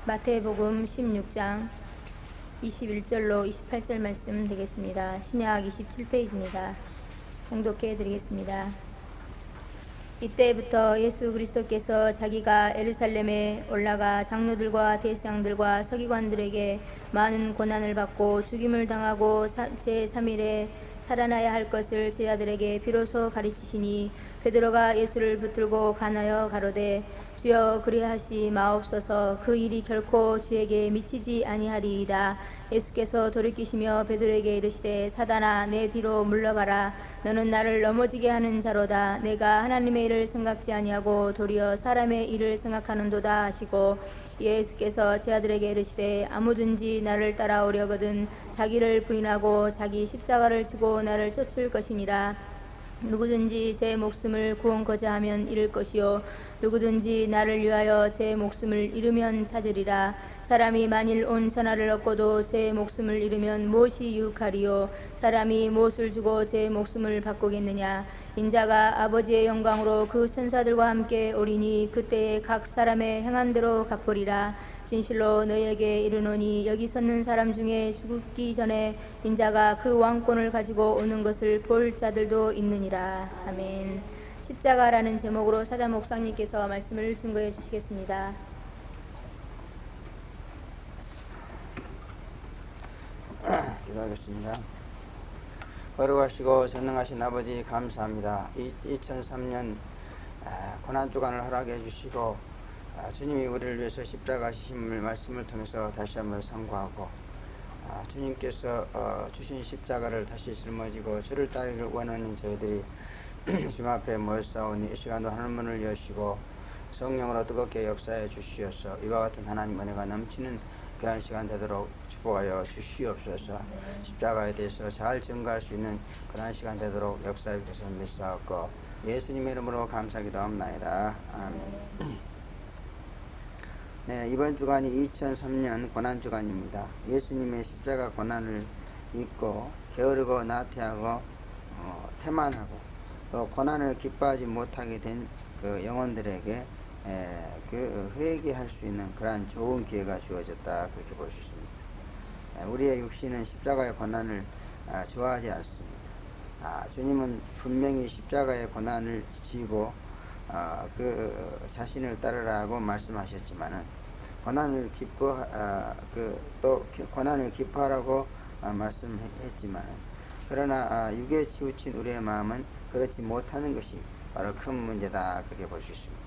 마태복음 16장 21절로 28절 말씀 되겠습니다. 신약 27페이지입니다. 봉독해 드리겠습니다. 이때부터 예수 그리스도께서 자기가 예루살렘에 올라가 장로들과 대제사장들과 서기관들에게 많은 고난을 받고 죽임을 당하고 제3일에 살아나야 할 것을 제자들에게 비로소 가르치시니 베드로가 예수를 붙들고 간하여 가로되 주여 그리하시 마옵소서. 그 일이 결코 주에게 미치지 아니하리이다. 예수께서 돌이키시며 베드로에게 이르시되 사단아 내 뒤로 물러가라. 너는 나를 넘어지게 하는 자로다. 내가 하나님의 일을 생각지 아니하고 도리어 사람의 일을 생각하는도다 하시고 예수께서 제자들에게 이르시되 아무든지 나를 따라오려거든 자기를 부인하고 자기 십자가를 지고 나를 쫓을 것이니라. 누구든지 제 목숨을 구원코자 하면 잃을 것이요 누구든지 나를 위하여 제 목숨을 잃으면 찾으리라. 사람이 만일 온 천하를 얻고도 제 목숨을 잃으면 무엇이 유익하리요. 사람이 무엇을 주고 제 목숨을 바꾸겠느냐. 인자가 아버지의 영광으로 그 천사들과 함께 오리니 그때에 각 사람의 행한 대로 갚으리라. 진실로 너희에게 이르노니 여기 섰는 사람 중에 죽기 전에 인자가 그 왕권을 가지고 오는 것을 볼 자들도 있느니라. 아멘. 십자가라는 제목으로 사자 목사님께서 말씀을 증거해 주시겠습니다. 기도하겠습니다. 거룩하시고 전능하신 아버지 감사합니다. 2003년 고난주간을 허락해 주시고 주님이 우리를 위해서 십자가 지심을 말씀을 통해서 다시 한번 선고하고 주님께서 주신 십자가를 다시 짊어지고 주를 따르기를 원하는 저희들이 주님 앞에 모였사오니 이 시간도 하늘문을 여시고 성령으로 뜨겁게 역사해 주시옵소서. 이와 같은 하나님 은혜가 넘치는 귀한 시간 되도록 축복하여 주시옵소서. 십자가에 대해서 잘 증거할 수 있는 그런 시간 되도록 역사해 주셔서 믿사옵고 예수님의 이름으로 감사기도합나이다. 아멘. 네, 이번 주간이 2003년 고난주간입니다. 예수님의 십자가 고난을 잊고 게으르고 나태하고 태만하고 또 고난을 기뻐하지 못하게 된 그 영혼들에게 그 회개할 수 있는 그러한 좋은 기회가 주어졌다, 그렇게 볼 수 있습니다. 우리의 육신은 십자가의 고난을 좋아하지 않습니다. 주님은 분명히 십자가의 고난을 지고 그 자신을 따르라고 말씀하셨지만은 고난을 또 고난을 기뻐하라고 말씀했지만 그러나 육에 치우친 우리의 마음은 그렇지 못하는 것이 바로 큰 문제다, 그렇게 볼 수 있습니다.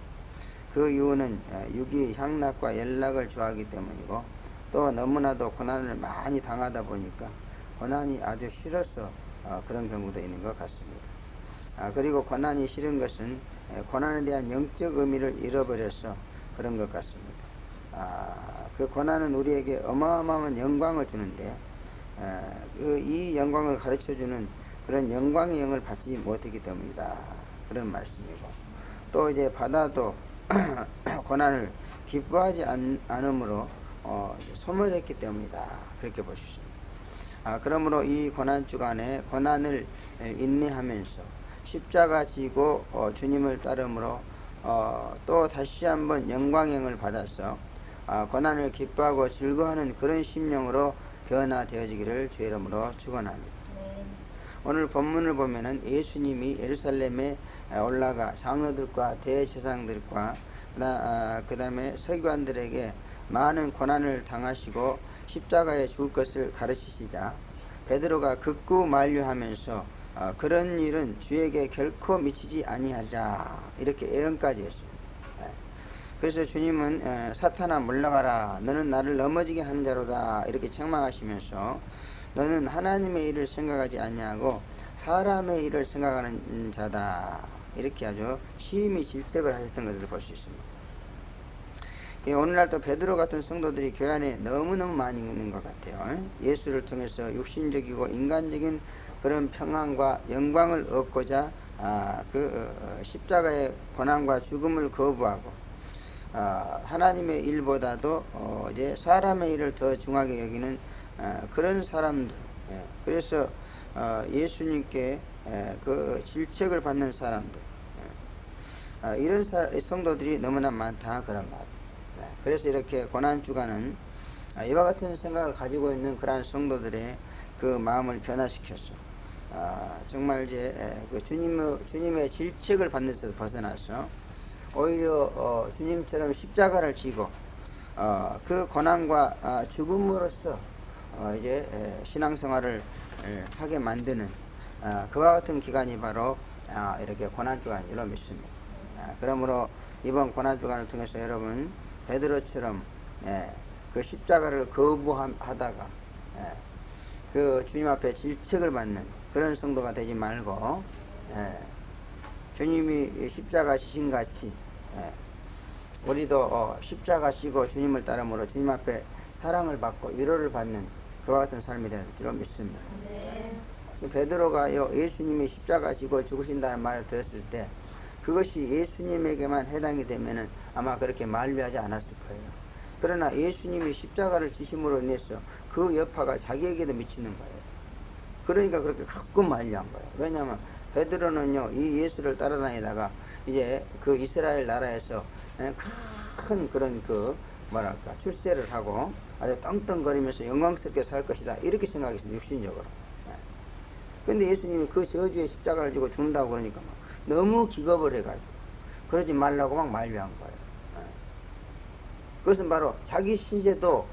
그 이유는 육이 향락과 연락을 좋아하기 때문이고 또 너무나도 고난을 많이 당하다 보니까 고난이 아주 싫어서 그런 경우도 있는 것 같습니다. 그리고 고난이 싫은 것은 고난에 대한 영적 의미를 잃어버려서 그런 것 같습니다. 그 고난은 우리에게 어마어마한 영광을 주는데 이 영광을 가르쳐주는 그런 영광의 영을 받지 못했기 때문이다, 그런 말씀이고 또 이제 받아도 고난을 기뻐하지 않으므로 소멸했기 때문이다, 그렇게 볼 수 있습니다. 그러므로 이 고난주간에 고난을 인내하면서 십자가 지고 주님을 따름으로 또 다시 한번 영광행을 받아서 고난을 기뻐하고 즐거워하는 그런 심령으로 변화되어지기를 주의 이름으로 축원합니다. 오늘 본문을 보면은 예수님이 예루살렘에 올라가 장로들과 대제사장들과 그 다음에 서기관들에게 많은 고난을 당하시고 십자가에 죽을 것을 가르치시자 베드로가 극구 만류하면서 그런 일은 주에게 결코 미치지 아니하리라, 이렇게 예언까지 했습니다. 그래서 주님은 사탄아 물러가라, 너는 나를 넘어지게 하는 자로다, 이렇게 책망하시면서 너는 하나님의 일을 생각하지 아니하고 사람의 일을 생각하는 자다, 이렇게 아주 심히 질책을 하셨던 것을 볼 수 있습니다. 오늘날 또 베드로 같은 성도들이 교회 안에 너무너무 많이 있는 것 같아요. 예수를 통해서 육신적이고 인간적인 그런 평안과 영광을 얻고자 십자가의 고난과 죽음을 거부하고 하나님의 일보다도 이제 사람의 일을 더 중하게 여기는 그런 사람들, 그래서 예수님께 그 질책을 받는 사람들, 이런 성도들이 너무나 많다, 그런 말. 그래서 이렇게 고난주간은 이와 같은 생각을 가지고 있는 그러한 성도들의 그 마음을 변화시켰어. 정말 이제 그 주님의 질책을 받는 데서 벗어나서 오히려 주님처럼 십자가를 지고 그 고난과 죽음으로써 이제 신앙생활을 하게 만드는 그와 같은 기간이 바로 이렇게 고난주간인 줄로 믿습니다. 그러므로 이번 고난주간을 통해서 여러분 베드로처럼 그 십자가를 거부하다가 그 주님 앞에 질책을 받는 그런 성도가 되지 말고 주님이 십자가 지신 같이 우리도 십자가 지고 주님을 따름으로 주님 앞에 사랑을 받고 위로를 받는 그와 같은 삶이 될 줄로 믿습니다. 베드로가요, 예수님이 십자가 지고 죽으신다는 말을 들었을 때 그것이 예수님에게만 해당이 되면은 아마 그렇게 만류하지 않았을 거예요. 그러나 예수님이 십자가를 지심으로 인해서 그 여파가 자기에게도 미치는 거예요. 그러니까 그렇게 가끔 만류한 거예요. 왜냐하면 베드로는요, 이 예수를 따라다니다가 이제 그 이스라엘 나라에서 큰 그런 그 뭐랄까 출세를 하고 아주 떵떵거리면서 영광스럽게 살 것이다 이렇게 생각했어요, 육신적으로. 근데 예수님이 그 저주의 십자가를 지고 죽는다고 그러니까 막 너무 기겁을 해가지고 그러지 말라고 막 만류한 거예요. 그것은 바로 자기 신세도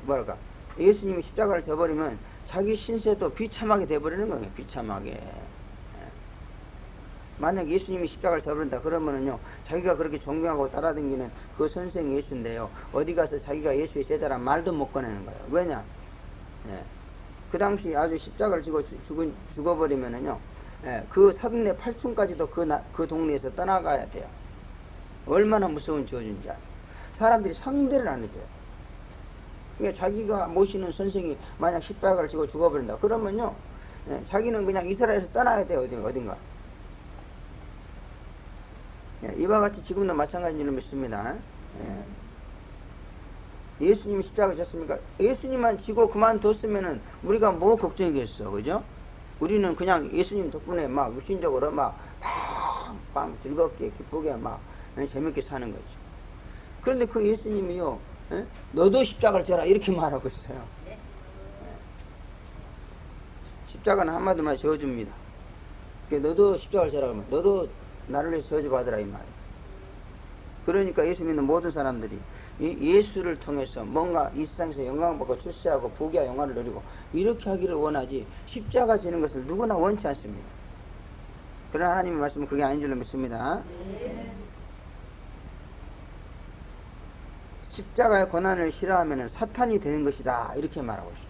뭐랄까 예수님이 십자가를 져버리면 자기 신세도 비참하게 돼버리는 거예요. 비참하게. 만약 예수님이 십자가를 져버린다 그러면은요, 자기가 그렇게 존경하고 따라다니는 그 선생 예수인데요, 어디 가서 자기가 예수의 제자란 말도 못 꺼내는 거예요. 왜냐? 그 당시 아주 십자가를 지고 죽어버리면은요, 그 사돈네 8층까지도 그 동네에서 떠나가야 돼요. 얼마나 무서운 저주인지 알아요. 사람들이 상대를 안 해줘요. 그러니까 자기가 모시는 선생이 만약 십자가를 지고 죽어버린다 그러면요, 자기는 그냥 이스라엘에서 떠나야 돼요. 어딘가. 이와 같이 지금도 마찬가지인 줄 믿습니다. 예수님이 십자가 졌습니까? 예수님만 지고 그만뒀으면은 우리가 뭐 걱정이겠어, 그죠? 우리는 그냥 예수님 덕분에 막 육신적으로 막 팡팡 즐겁게 기쁘게 막 재밌게 사는 거죠. 그런데 그 예수님이요, 너도 십자가를 져라 이렇게 말하고 있어요. 십자가는 한마디만 져줍니다. 너도 십자가를 져라 그러면 너도 나를 위해서 저주받으라 이 말이에요. 그러니까 예수 믿는 모든 사람들이 이 예수를 통해서 뭔가 이 세상에서 영광받고 출세하고 부귀와 영화를 누리고 이렇게 하기를 원하지 십자가 지는 것을 누구나 원치 않습니다. 그러나 하나님의 말씀은 그게 아닌 줄로 믿습니다. 십자가의 고난을 싫어하면 사탄이 되는 것이다 이렇게 말하고 있어요.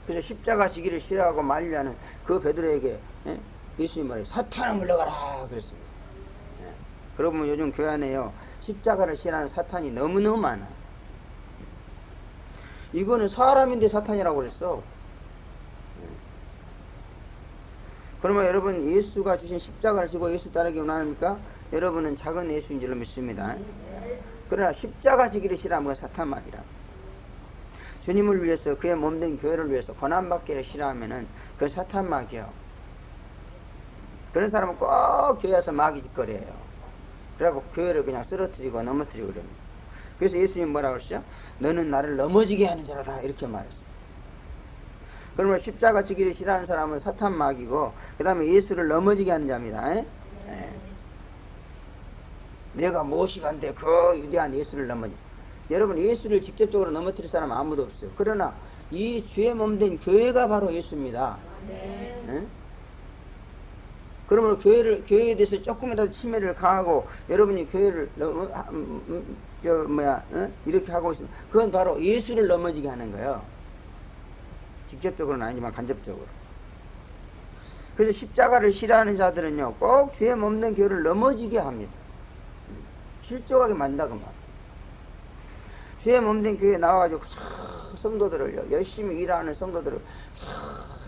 그래서 십자가 지기를 싫어하고 만류하는 그 베드로에게 예수님 말해 사탄아 물러가라 그랬습니다. 그러면 요즘 교회 안에요, 십자가를 싫어하는 사탄이 너무너무 많아. 이거는 사람인데 사탄이라고 그랬어. 그러면 여러분 예수가 주신 십자가를 지고 예수 따르기 원합니까? 여러분은 작은 예수인 줄로 믿습니다. 그러나 십자가 지기를 싫어하면 사탄 말이라. 주님을 위해서 그의 몸된 교회를 위해서 고난받기를 싫어하면은 그건 사탄 막이요. 그런 사람은 꼭 교회 와서 마귀 짓거려요. 그래갖고 교회를 그냥 쓰러뜨리고 넘어뜨리고 그럽니다. 그래서 예수님 뭐라고 그러시죠? 너는 나를 넘어지게 하는 자라다 이렇게 말했어요. 그러면 십자가 지기를 싫어하는 사람은 사탄 마귀고 그 다음에 예수를 넘어지게 하는 자입니다. 내가 무엇이간데 그 위대한 예수를 넘어지. 여러분 예수를 직접적으로 넘어뜨릴 사람은 아무도 없어요. 그러나 이 주의 몸된 교회가 바로 예수입니다. 그러면 교회에 대해서 조금이라도 침해를 가하고 여러분이 교회를 이렇게 하고 있으면 그건 바로 예수를 넘어지게 하는 거예요. 직접적으로는 아니지만 간접적으로. 그래서 십자가를 싫어하는 자들은요, 꼭 주의 몸된 교회를 넘어지게 합니다. 실족하게 만든다 그 말. 주의 몸된 교회에 나와가지고 성도들을요, 열심히 일하는 성도들을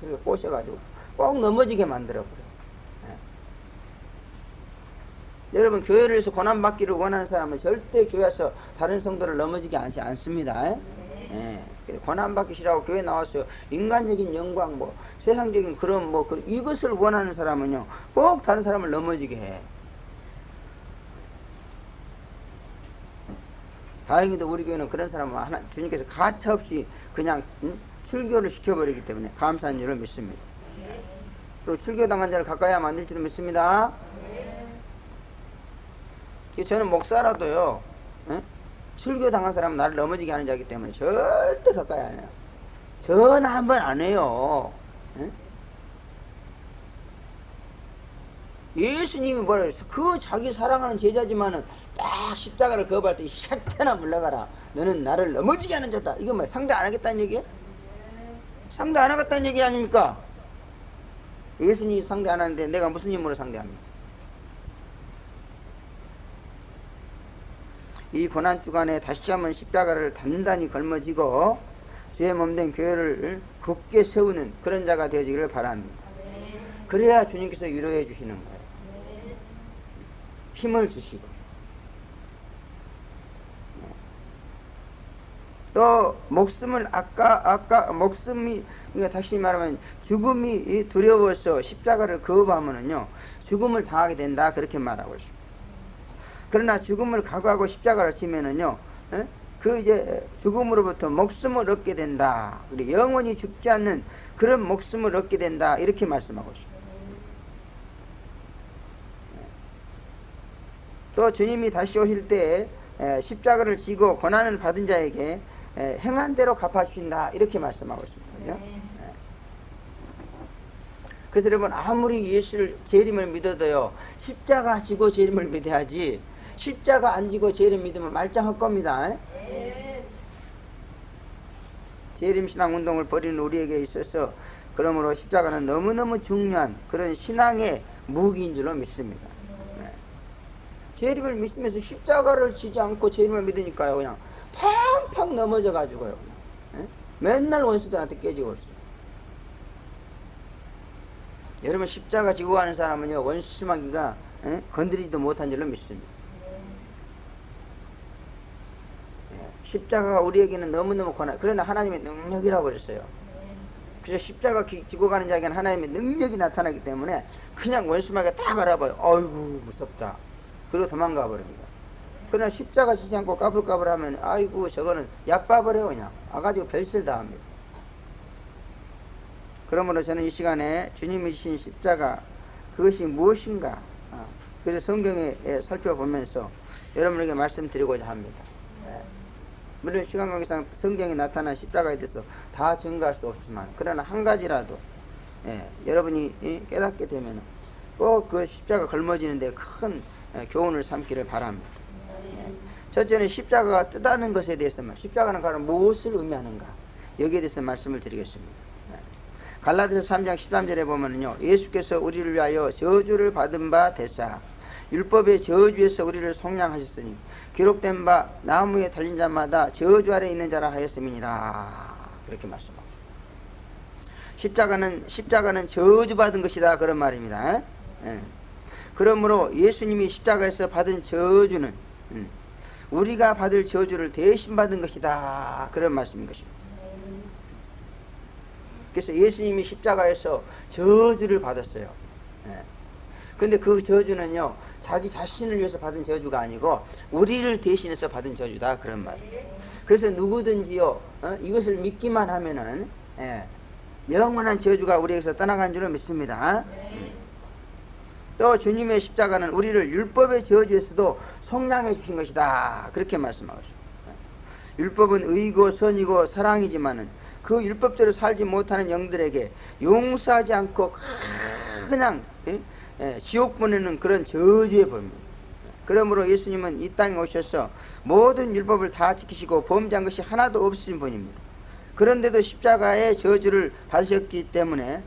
이렇게 꼬셔가지고 꼭 넘어지게 만들어버려요. 여러분 교회를 위해서 고난받기를 원하는 사람은 절대 교회 와서 다른 성도를 넘어지게 하지 않습니다. 고난받기 싫어하고 교회 나왔어요. 인간적인 영광 뭐 세상적인 그런 뭐 이것을 원하는 사람은요, 꼭 다른 사람을 넘어지게 해. 다행히도 우리 교회는 그런 사람은 하나, 주님께서 가차없이 그냥 출교를 시켜버리기 때문에 감사한 줄을 믿습니다. 그리고 출교당한 자를 가까이 하면 안 될 줄을 믿습니다. 저는 목사라도요, 출교당한 사람은 나를 넘어지게 하는 자이기 때문에 절대 가까이 안 해요. 전화 한 번 안 해요. 예수님이 뭐라 그랬어? 그 자기 사랑하는 제자지만은 딱 십자가를 거부할 때 샥태나 물러가라. 너는 나를 넘어지게 하는 자다. 이거 뭐 상대 안 하겠다는 얘기예요? 상대 안 하겠다는 얘기 아닙니까? 예수님이 상대 안 하는데 내가 무슨 힘으로 상대합니까? 이 고난주간에 다시 한번 십자가를 단단히 걸머지고 주의 몸된 교회를 굳게 세우는 그런 자가 되어지기를 바랍니다. 그래야 주님께서 위로해 주시는 거예요. 힘을 주시고 또 목숨을 목숨이, 그러니까 다시 말하면 죽음이 두려워서 십자가를 거부하면은요 죽음을 당하게 된다, 그렇게 말하고 있습니다. 그러나 죽음을 각오하고 십자가를 지면은요 그 이제 죽음으로부터 목숨을 얻게 된다, 우리 영원히 죽지 않는 그런 목숨을 얻게 된다, 이렇게 말씀하고 있습니다. 또 주님이 다시 오실 때 십자가를 지고 고난을 받은 자에게 행한 대로 갚아주신다, 이렇게 말씀하고 있습니다. 그래서 여러분, 아무리 예수를, 재림을 믿어도요 십자가 지고 재림을 믿어야지, 십자가 안 지고 재림 믿으면 말짱할 겁니다. 재림신앙 운동을 벌이는 우리에게 있어서 그러므로 십자가는 너무너무 중요한 그런 신앙의 무기인 줄로 믿습니다. 재림을 믿으면서 십자가를 지지 않고 재림을 믿으니까요 그냥 팡팡 넘어져 가지고요 맨날 원수들한테 깨지고 있어요. 여러분, 십자가 지고 가는 사람은요 원수마귀가 건드리지도 못한 줄로 믿습니다. 십자가가 우리에게는 너무너무 고난, 그러나 하나님의 능력이라고 그랬어요. 그래서 십자가 지고 가는 자에게는 하나님의 능력이 나타나기 때문에 그냥 원수마귀가 딱 알아봐요. 아이고 무섭다, 그리고 도망가 버립니다. 그러나 십자가 지지 않고 까불까불 하면 아이고 저거는 얕밥을 해요. 그냥 와가지고 별세를 다 합니다. 그러므로 저는 이 시간에 주님이 주신 십자가, 그것이 무엇인가, 그래서 성경에 살펴보면서 여러분에게 말씀드리고자 합니다. 물론 시간 관계상 성경에 나타난 십자가에 대해서 다 증거할 수 없지만, 그러나 한 가지라도 여러분이 깨닫게 되면 꼭 그 십자가 걸머지는데 큰 교훈을 삼기를 바랍니다. 첫째는 십자가가 뜨다는 것에 대해서만, 십자가는 과연 무엇을 의미하는가, 여기에 대해서 말씀을 드리겠습니다. 갈라디아서 3장 13절에 보면은요, 예수께서 우리를 위하여 저주를 받은 바 되사 율법의 저주에서 우리를 속량하셨으니 기록된 바 나무에 달린 자마다 저주 아래 있는 자라 하였음이니라, 그렇게 말씀합니다. 십자가는 저주받은 것이다, 그런 말입니다. 그러므로 예수님이 십자가에서 받은 저주는 우리가 받을 저주를 대신 받은 것이다, 그런 말씀인 것입니다. 그래서 예수님이 십자가에서 저주를 받았어요. 근데 그 저주는요 자기 자신을 위해서 받은 저주가 아니고 우리를 대신해서 받은 저주다, 그런 말이에요. 그래서 누구든지요 이것을 믿기만 하면은 영원한 저주가 우리에게서 떠나간 줄을 믿습니다. 또 주님의 십자가는 우리를 율법의 저주에서도 속량해 주신 것이다, 그렇게 말씀하고 있습니다. 율법은 의고 선이고 사랑이지만은 그 율법대로 살지 못하는 영들에게 용서하지 않고 그냥 지옥 보내는 그런 저주의 법입니다. 그러므로 예수님은 이 땅에 오셔서 모든 율법을 다 지키시고 범죄한 것이 하나도 없으신 분입니다. 그런데도 십자가의 저주를 받으셨기 때문에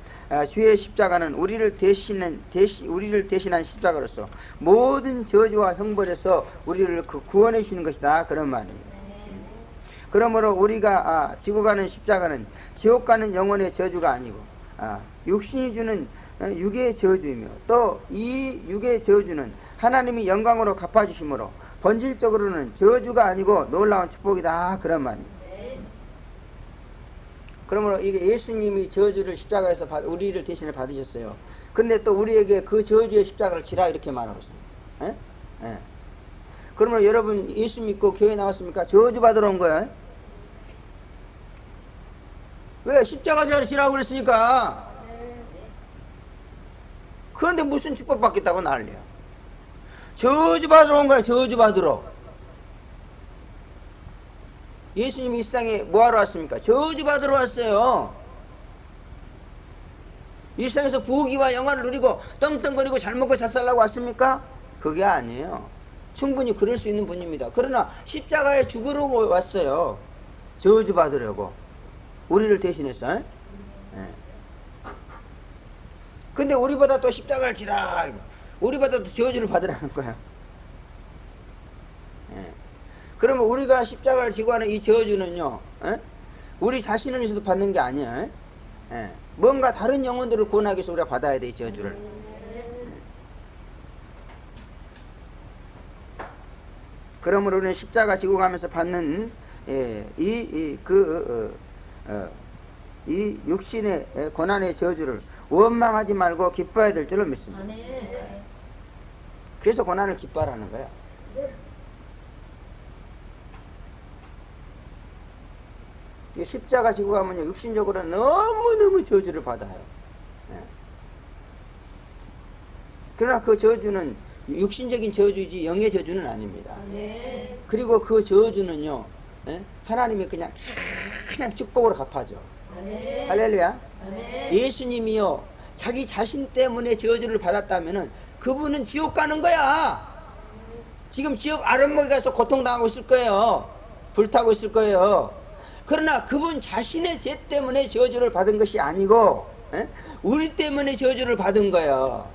주의 십자가는 우리를 대신한 십자가로서 모든 저주와 형벌에서 우리를 구원해 주시는 것이다, 그런 말입니다. 그러므로 우리가 지고 가는 십자가는 지옥 가는 영혼의 저주가 아니고 육신이 주는 육의 저주이며, 또 이 육의 저주는 하나님이 영광으로 갚아주심으로 본질적으로는 저주가 아니고 놀라운 축복이다, 그런 말입니다. 그러므로 이게 예수님이 저주를 십자가에서 우리를 대신에 받으셨어요. 그런데 또 우리에게 그 저주의 십자가를 지라, 이렇게 말하고 있습니다. 그러면 여러분 예수 믿고 교회 나왔습니까? 저주 받으러 온 거야. 왜? 십자가 지라고 그랬으니까. 그런데 무슨 축복 받겠다고 난리야. 저주 받으러 온 거야. 저주 받으러. 예수님이 이 세상에 뭐하러 왔습니까? 저주 받으러 왔어요. 이 세상에서 부귀와 영화를 누리고 떵떵거리고 잘 먹고 잘 살라고 왔습니까? 그게 아니에요. 충분히 그럴 수 있는 분입니다. 그러나 십자가에 죽으러 왔어요. 저주 받으려고. 우리를 대신해서. 근데 우리보다 또 십자가를 지라. 우리보다 또 저주를 받으라는 거야. 그러면 우리가 십자가를 지고 하는 이 저주는요, 우리 자신을 위해서도 받는 게 아니야. 뭔가 다른 영혼들을 구원하기 위해서 우리가 받아야 돼, 이 저주를. 그러므로 우리는 십자가 지고 가면서 받는 이 육신의 고난의 저주를 원망하지 말고 기뻐해야 될 줄로 믿습니다. 그래서 고난을 기뻐하라는 거야. 십자가 지고 가면요, 육신적으로 너무너무 저주를 받아요. 그러나 그 저주는 육신적인 저주이지 영의 저주는 아닙니다. 그리고 그 저주는요, 하나님이 그냥 축복으로 갚아줘. 할렐루야. 예수님이요, 자기 자신 때문에 저주를 받았다면은 그분은 지옥 가는 거야. 지금 지옥 아랫목에 가서 고통당하고 있을 거예요. 불타고 있을 거예요. 그러나 그분 자신의 죄 때문에 저주를 받은 것이 아니고 우리 때문에 저주를 받은 거예요.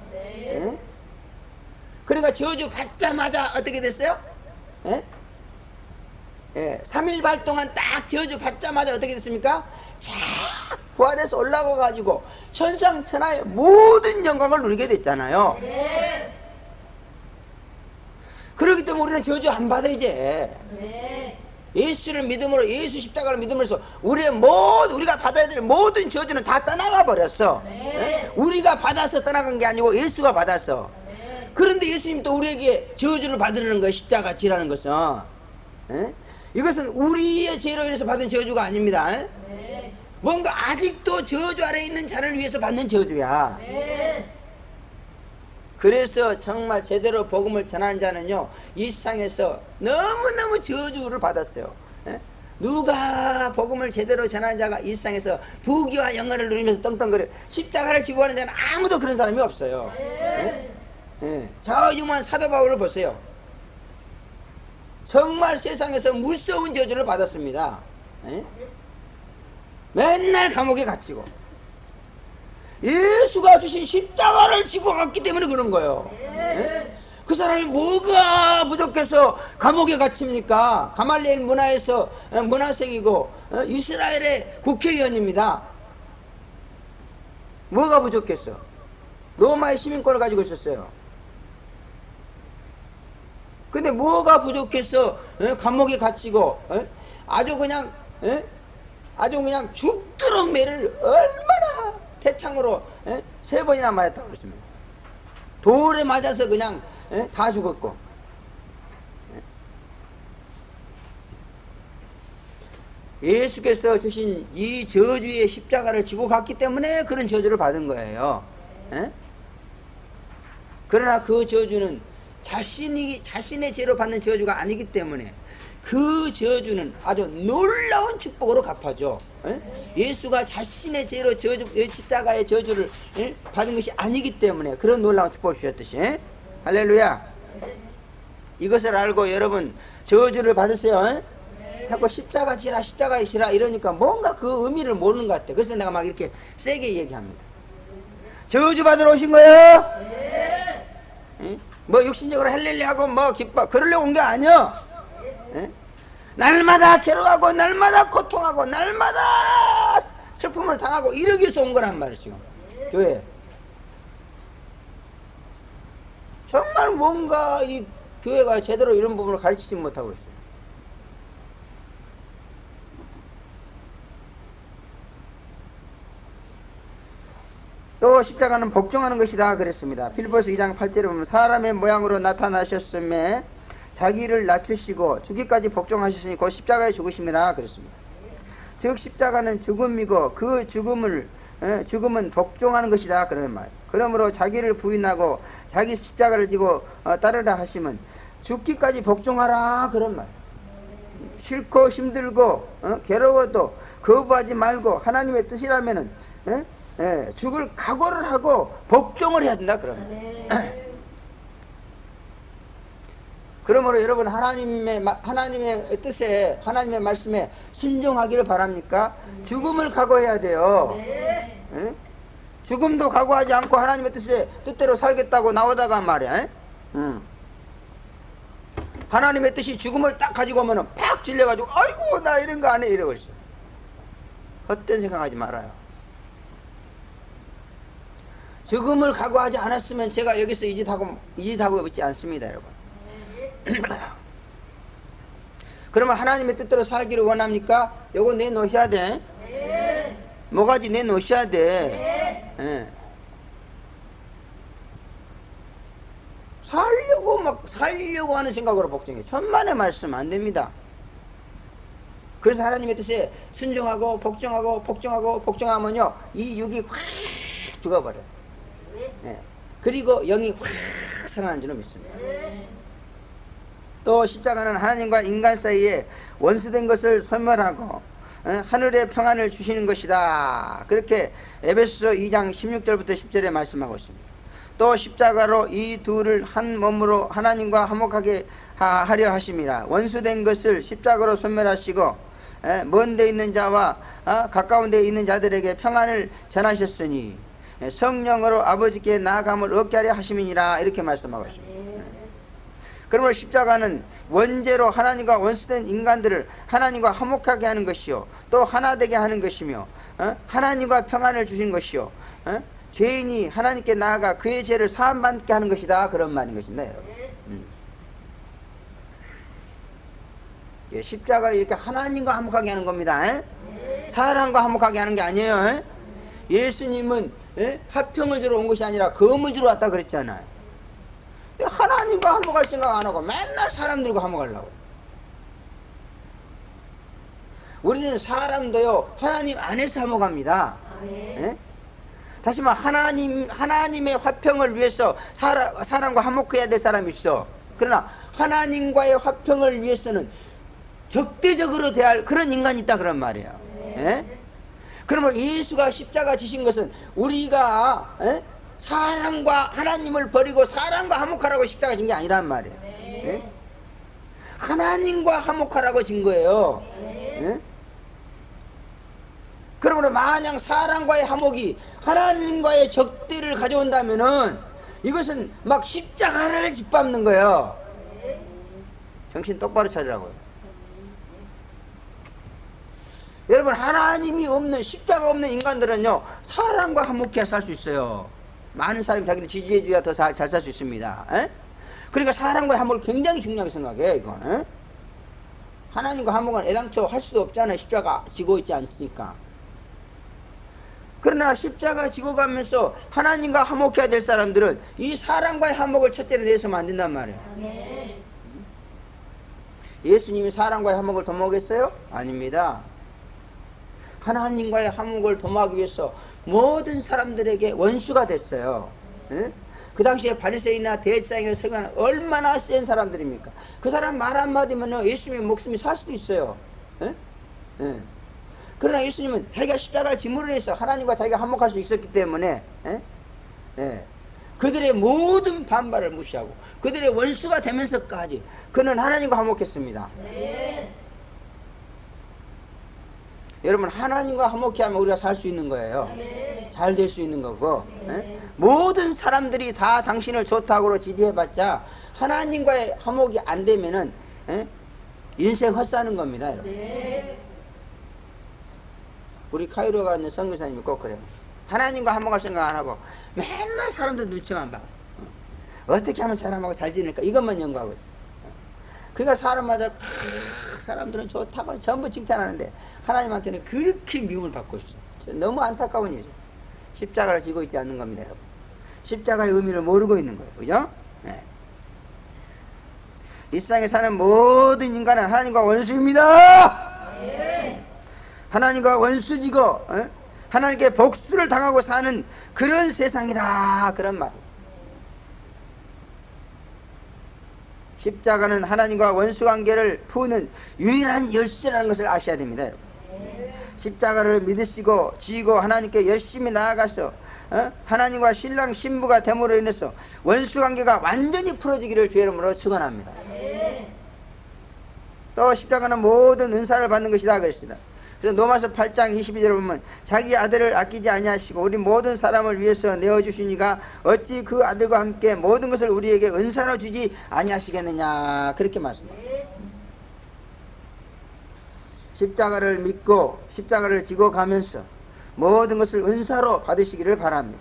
그러니까 저주 받자마자 어떻게 됐어요? 3일 동안 딱 저주 받자마자 어떻게 됐습니까? 쫙 부활해서 올라가 가지고 천상천하의 모든 영광을 누리게 됐잖아요. 그렇기 때문에 우리는 저주 안 받아 이제. 예수를 믿음으로, 예수 십자가를 믿음으로써 우리가 받아야 될 모든 저주는 다 떠나가 버렸어. 우리가 받아서 떠나간 게 아니고 예수가 받았어. 그런데 예수님 또 우리에게 저주를 받으려는 거예요. 십자가 지라는 것은. 이것은 우리의 죄로 인해서 받은 저주가 아닙니다. 뭔가 아직도 저주 아래에 있는 자를 위해서 받는 저주야. 그래서 정말 제대로 복음을 전하는 자는요, 이 세상에서 너무너무 저주를 받았어요. 누가 복음을 제대로 전하는 자가 이 세상에서 부귀와 영광을 누리면서 떵떵거려. 십자가를 지고 가는 자는 아무도 그런 사람이 없어요. 저 유명한 사도 바울을 보세요. 정말 세상에서 무서운 저주를 받았습니다. 맨날 감옥에 갇히고 예수가 주신 십자가를 지고 갔기 때문에 그런 거예요. 그 사람이 뭐가 부족해서 감옥에 갇힙니까? 가말리엘 문화에서 문화생이고 이스라엘의 국회의원입니다. 뭐가 부족했어? 로마의 시민권을 가지고 있었어요. 근데 뭐가 부족해서 감옥에 갇히고 아주 그냥 죽도록 매를 얼마나 태창으로 3번이나 맞았다고 그랬습니다. 돌에 맞아서 그냥 다 죽었고. 예수께서 주신 이 저주의 십자가를 지고 갔기 때문에 그런 저주를 받은 거예요. 그러나 그 저주는 자신의 죄로 받는 저주가 아니기 때문에 그 저주는 아주 놀라운 축복으로 갚아줘. 예수가 자신의 죄로 십자가의 저주를 받은 것이 아니기 때문에 그런 놀라운 축복을 주셨듯이. 할렐루야. 이것을 알고 여러분 저주를 받으세요. 자꾸 십자가 지라 이러니까 뭔가 그 의미를 모르는 것 같아. 그래서 내가 막 이렇게 세게 얘기합니다. 저주 받으러 오신 거예요? 뭐 육신적으로 할렐루야 하고 뭐 기뻐 그러려고 온 게 아니야. 날마다 괴로워하고 날마다 고통하고 날마다 슬픔을 당하고 이러기 위해서 온 거란 말이죠. 지금 교회 정말 뭔가 이 교회가 제대로 이런 부분을 가르치지 못하고 있어요. 또 십자가는 복종하는 것이다 그랬습니다. 필리포스 2장 8절에 보면 사람의 모양으로 나타나셨음에 자기를 낮추시고 죽기까지 복종하셨으니 곧 십자가에 죽으심이라 그랬습니다. 즉 십자가는 죽음이고 그 죽음은 복종하는 것이다 그러는 말. 그러므로 자기를 부인하고 자기 십자가를 지고 따르라 하시면 죽기까지 복종하라 그런 말. 싫고 힘들고 괴로워도 거부하지 말고 하나님의 뜻이라면은 죽을 각오를 하고 복종을 해야 된다 그런 말. 그러므로 여러분 하나님의 뜻에 하나님의 말씀에 순종하기를 바랍니까? 죽음을 각오해야 돼요. 죽음도 각오하지 않고 하나님의 뜻대로 살겠다고 나오다가 말이야. 하나님의 뜻이 죽음을 딱 가지고 오면은 팍 질려가지고 아이고 나 이런 거 안 해 이러고 있어. 헛된 생각하지 말아요. 죽음을 각오하지 않았으면 제가 여기서 이 짓하고 있지 않습니다 여러분. 그러면 하나님의 뜻대로 살기를 원합니까? 요거 내놓으셔야 돼. 네. 뭐가지 내놓으셔야 돼. 네. 살려고 하는 생각으로 복종해. 천만의 말씀 안 됩니다. 그래서 하나님의 뜻에 순종하고 복종하면요 이 육이 확 죽어버려요. 네. 그리고 영이 확 살아나는 줄로 믿습니다. 또 십자가는 하나님과 인간 사이에 원수된 것을 소멸하고 하늘의 평안을 주시는 것이다. 그렇게 에베소서 2장 16절부터 10절에 말씀하고 있습니다. 또 십자가로 이 둘을 한 몸으로 하나님과 화목하게 하려 하심이라. 원수된 것을 십자가로 소멸하시고 먼 데 있는 자와 가까운 데 있는 자들에게 평안을 전하셨으니 성령으로 아버지께 나아감을 얻게 하려 하심이니라. 이렇게 말씀하고 있습니다. 그러므로 십자가는 원죄로 하나님과 원수된 인간들을 하나님과 화목하게 하는 것이요 또 하나 되게 하는 것이며 하나님과 평안을 주신 것이요 죄인이 하나님께 나아가 그의 죄를 사함받게 하는 것이다 그런 말인 것입니다 여러분. 예, 십자가를 이렇게 하나님과 화목하게 하는 겁니다. 사람과 화목하게 하는 게 아니에요. 예수님은 화평을 주러 온 것이 아니라 검을 주러 왔다 그랬잖아요. 하나님과 화목할 생각 안 하고 맨날 사람들과 화목하려고. 우리는 사람도요 하나님 안에서 화목합니다. 다시 말하면 하나님의 화평을 위해서 사람과 화목해야 될 사람이 있어. 그러나 하나님과의 화평을 위해서는 적대적으로 대할 그런 인간이 있다 그런 말이에요. 그러면 예수가 십자가 지신 것은 우리가 사람과 하나님을 버리고 사람과 화목하라고 십자가 진 게 아니란 말이에요. 하나님과 화목하라고 진 거예요. 그러므로 만약 사람과의 화목이 하나님과의 적대를 가져온다면은 이것은 막 십자가를 짓밟는 거예요. 정신 똑바로 차리라고요. 여러분 하나님이 없는 십자가 없는 인간들은요 사람과 화목해야 살 수 있어요. 많은 사람이 자기를 지지해줘야 더 잘 살 수 있습니다. 그러니까 사람과의 화목을 굉장히 중요하게 생각해 이건. 하나님과 화목은 애당초 할 수도 없잖아요. 십자가 지고 있지 않으니까. 그러나 십자가 지고 가면서 하나님과 화목해야 될 사람들은 이 사람과의 화목을 첫째로 내서면 안 된단 말이에요. 예수님이 사람과의 화목을 도모하겠어요? 아닙니다. 하나님과의 화목을 도모하기 위해서 모든 사람들에게 원수가 됐어요. 그 당시에 바리새인이나 대제사장이나 서기관은 얼마나 센 사람들입니까? 그 사람 말 한마디면 예수님의 목숨이 살 수도 있어요. 그러나 예수님은 자기가 십자가를 짐으로 해서 하나님과 자기가 화목할 수 있었기 때문에 그들의 모든 반발을 무시하고 그들의 원수가 되면서까지 그는 하나님과 화목했습니다. 여러분 하나님과 화목해 하면 우리가 살 수 있는 거예요. 잘 될 수 있는 거고. 모든 사람들이 다 당신을 좋다고 지지해봤자 하나님과의 화목이 안 되면은 인생 헛사는 겁니다. 여러분. 우리 카이로가 있는 선교사님이 꼭 그래요. 하나님과 화목할 생각 안 하고 맨날 사람들 눈치만 봐. 어떻게 하면 사람하고 잘 지낼까 이것만 연구하고 있어. 그러니까 사람마다 사람들은 좋다고 전부 칭찬하는데 하나님한테는 그렇게 미움을 받고 있어. 너무 안타까운 일이죠. 십자가를 지고 있지 않는 겁니다, 여러분. 십자가의 의미를 모르고 있는 거예요, 그죠? 이 세상에 사는 모든 인간은 하나님과 원수입니다. 하나님과 원수지고 하나님께 복수를 당하고 사는 그런 세상이라, 그런 말. 십자가는 하나님과 원수관계를 푸는 유일한 열쇠라는 것을 아셔야 됩니다. 십자가를 믿으시고 지고 하나님께 열심히 나아가서 하나님과 신랑 신부가 됨으로 인해서 원수관계가 완전히 풀어지기를 주의 이름으로 축원합니다. 또 십자가는 모든 은사를 받는 것이다 그랬습니다. 그래서 로마서 8장 22절에 보면 자기 아들을 아끼지 아니하시고 우리 모든 사람을 위해서 내어주시니가 어찌 그 아들과 함께 모든 것을 우리에게 은사로 주지 아니하시겠느냐, 그렇게 말씀합니다. 십자가를 믿고 십자가를 지고 가면서 모든 것을 은사로 받으시기를 바랍니다.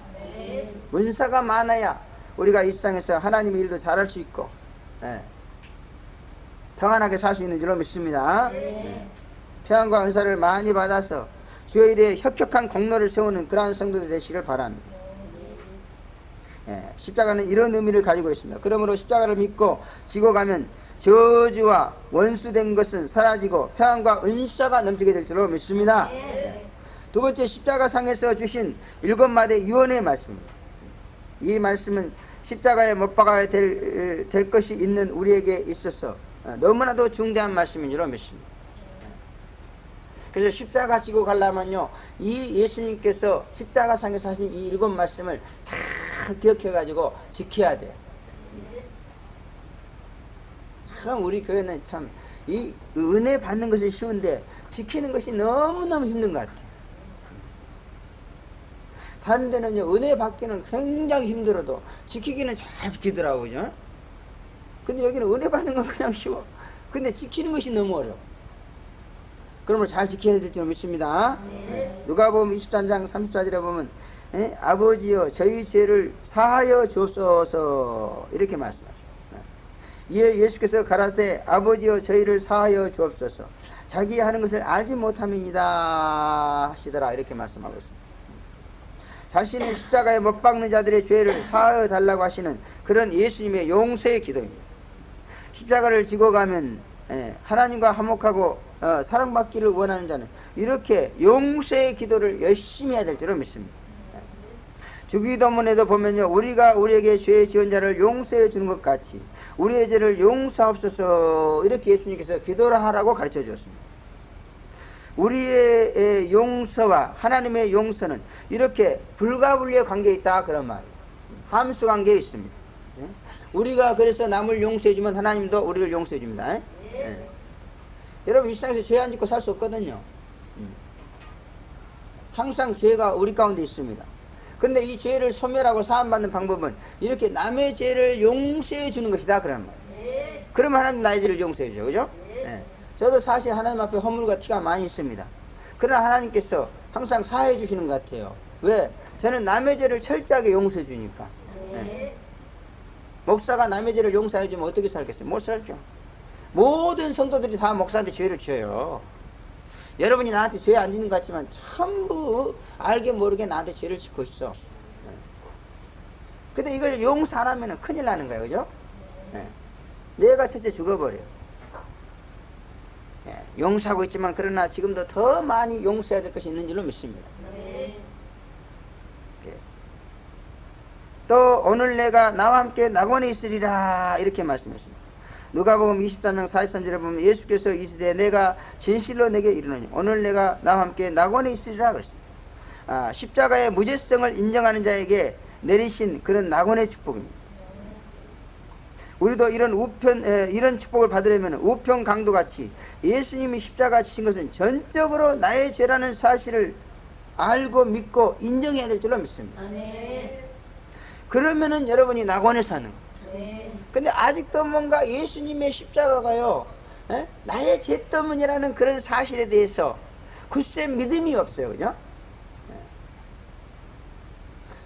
은사가 많아야 우리가 이 세상에서 하나님의 일도 잘할 수 있고 평안하게 살 수 있는 줄로 믿습니다. 평안과 은사를 많이 받아서 주의 일에 혁혁한 공로를 세우는 그러한 성도들 되시길 바랍니다. 십자가는 이런 의미를 가지고 있습니다. 그러므로 십자가를 믿고 지고 가면 저주와 원수된 것은 사라지고 평안과 은사가 넘치게 될 줄로 믿습니다. 두 번째, 십자가상에서 주신 7마디 유언의 말씀입니다. 이 말씀은 십자가에 못 박아야 될 것이 있는 우리에게 있어서 너무나도 중대한 말씀인 줄로 믿습니다. 그래서 십자가 지고 가려면요, 이 예수님께서 십자가상에서 하신 이 7말씀을 잘 기억해 가지고 지켜야 돼요. 참 우리 교회는 참 이 은혜 받는 것이 쉬운데 지키는 것이 너무너무 힘든 것 같아요. 다른 데는요, 은혜 받기는 굉장히 힘들어도 지키기는 잘 지키더라고요. 그죠? 근데 여기는 은혜 받는 건 그냥 쉬워. 근데 지키는 것이 너무 어려워. 그러므로 잘 지켜야 될 줄 믿습니다. 누가복음 23장 34절에 보면 아버지여 저희 죄를 사하여 주옵소서, 이렇게 말씀하십니다. 이에 예수께서 가라사대 아버지여 저희를 사하여 주옵소서, 자기 하는 것을 알지 못함이니이다 하시더라, 이렇게 말씀하고 있습니다. 자신의 십자가에 못 박는 자들의 죄를 사하여 달라고 하시는 그런 예수님의 용서의 기도입니다. 십자가를 지고 가면 하나님과 화목하고 사랑받기를 원하는 자는 이렇게 용서의 기도를 열심히 해야 될 줄로 믿습니다. 주기도문에도 보면요, 우리가 우리에게 죄 지은 자를 용서해 주는 것 같이 우리의 죄를 용서하옵소서, 이렇게 예수님께서 기도를 하라고 가르쳐 주었습니다. 우리의 용서와 하나님의 용서는 이렇게 불가분리의 관계에 있다, 그런 말이에요. 함수 관계에 있습니다. 우리가 그래서 남을 용서해 주면 하나님도 우리를 용서해 줍니다. 여러분, 이 세상에서 죄 안 짓고 살 수 없거든요. 항상 죄가 우리 가운데 있습니다. 그런데 이 죄를 소멸하고 사함받는 방법은 이렇게 남의 죄를 용서해 주는 것이다, 그런 말이에요. 그러면 하나님 나의 죄를 용서해 주죠, 그죠? 저도 사실 하나님 앞에 허물과 티가 많이 있습니다. 그러나 하나님께서 항상 사해 주시는 것 같아요. 왜? 저는 남의 죄를 철저하게 용서해 주니까. 목사가 남의 죄를 용서해 주면 어떻게 살겠어요? 못 살죠. 모든 성도들이 다 목사한테 죄를 지어요. 여러분이 나한테 죄 안 짓는 것 같지만 전부 알게 모르게 나한테 죄를 짓고 있어. 근데 이걸 용서 안 하면 큰일 나는 거예요, 그죠? 내가 첫째 죽어버려요. 용서하고 있지만 그러나 지금도 더 많이 용서해야 될 것이 있는 줄로 믿습니다. 또 오늘 내가 나와 함께 낙원에 있으리라, 이렇게 말씀했습니다. 누가복음 23장 43절에 보면 예수께서 이르시되 내가 진실로 내게 이르노니 오늘 내가 나와 함께 낙원에 있으리라 그랬습니다. 십자가의 무죄성을 인정하는 자에게 내리신 그런 낙원의 축복입니다. 우리도 이런 축복을 받으려면 우편 강도같이 예수님이 십자가 지신 것은 전적으로 나의 죄라는 사실을 알고 믿고 인정해야 될 줄로 믿습니다. 그러면은 여러분이 낙원에 사는 거예요. 근데 아직도 뭔가 예수님의 십자가가요, 나의 죄 때문이라는 그런 사실에 대해서 글쎄 믿음이 없어요, 그죠?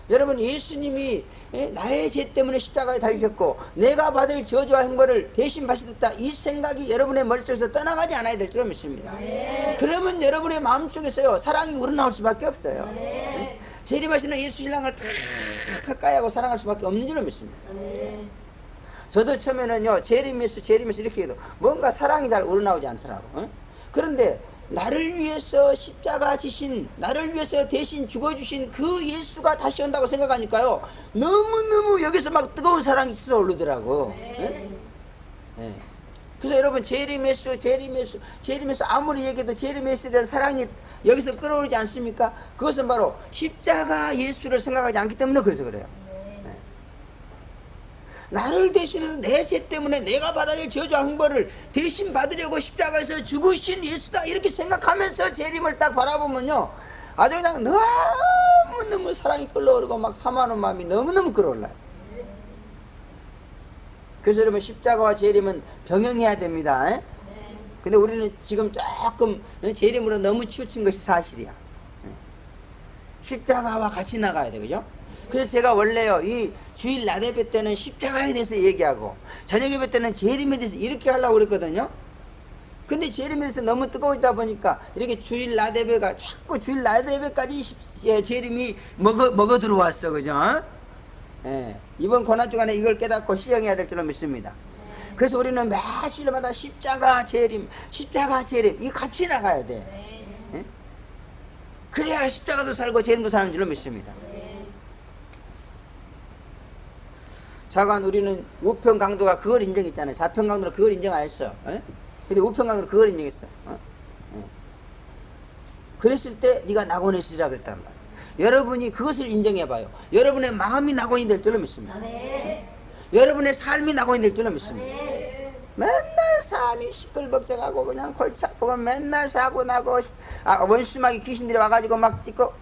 여러분, 예수님이 나의 죄 때문에 십자가에 달리셨고 내가 받을 저주와 형벌을 대신 받으셨다, 이 생각이 여러분의 머릿속에서 떠나가지 않아야 될 줄로 믿습니다. 그러면 여러분의 마음속에서요 사랑이 우러나올 수밖에 없어요. 재림하시는 예수 신랑을 다 가까이 하고 사랑할 수밖에 없는 줄로 믿습니다. 저도 처음에는요, 재림예수 이렇게 해도 뭔가 사랑이 잘 우러나오지 않더라고. 어? 그런데 나를 위해서 십자가 지신, 나를 위해서 대신 죽어주신 그 예수가 다시 온다고 생각하니까요, 너무너무 여기서 막 뜨거운 사랑이 쏟아오르더라고. 예? 예. 그래서 여러분, 재림예수 아무리 얘기해도 재림예수에 대한 사랑이 여기서 끌어오르지 않습니까? 그것은 바로 십자가 예수를 생각하지 않기 때문에 그래서 그래요. 나를 대신해서 내 죄 때문에 내가 받아야 할 저주와 형벌을 대신 받으려고 십자가에서 죽으신 예수다 이렇게 생각하면서 재림을 딱 바라보면요, 아주 그냥 너무너무 사랑이 끌어오르고 막 사모하는 마음이 너무너무 끌어올라요. 그래서 여러분, 십자가와 재림은 병행해야 됩니다. 에? 근데 우리는 지금 조금 재림으로 너무 치우친 것이 사실이야. 십자가와 같이 나가야 돼, 그죠? 그래서 제가 원래요, 이 주일 낮 예배 때는 십자가에 대해서 얘기하고 저녁 예배 때는 재림에 대해서 이렇게 하려고 그랬거든요. 근데 재림에 대해서 너무 뜨거워있다 보니까 이렇게 주일 낮 예배가 자꾸 주일 낮 예배까지 재림이 먹어 들어왔어, 그죠? 예, 이번 고난주간에 이걸 깨닫고 시행해야 될 줄로 믿습니다. 그래서 우리는 매 주일마다 십자가 재림 이 같이 나가야 돼. 예? 그래야 십자가도 살고 재림도 사는 줄로 믿습니다. 자관 우리는 우편 강도가 그걸 인정했잖아요. 좌편 강도는 그걸 인정 안 했어. 에? 근데 우편 강도는 그걸 인정했어. 그랬을 때 네가 낙원에 있으리라 그랬단 말이야. 여러분이 그것을 인정해봐요. 여러분의 마음이 낙원이 될 줄로 믿습니다. 여러분의 삶이 낙원이 될 줄로 믿습니다. 맨날 삶이 시끌벅적하고 그냥 골치 아프고 맨날 사고 나고 원수막이 귀신들이 와가지고 막 찍고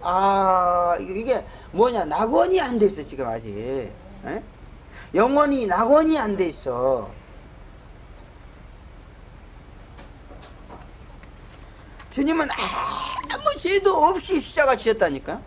이게 뭐냐, 낙원이 안 됐어 지금 아직. 에? 영원히 낙원이 안 돼 있어. 주님은 아무 죄도 없이 십자가 지셨다니까.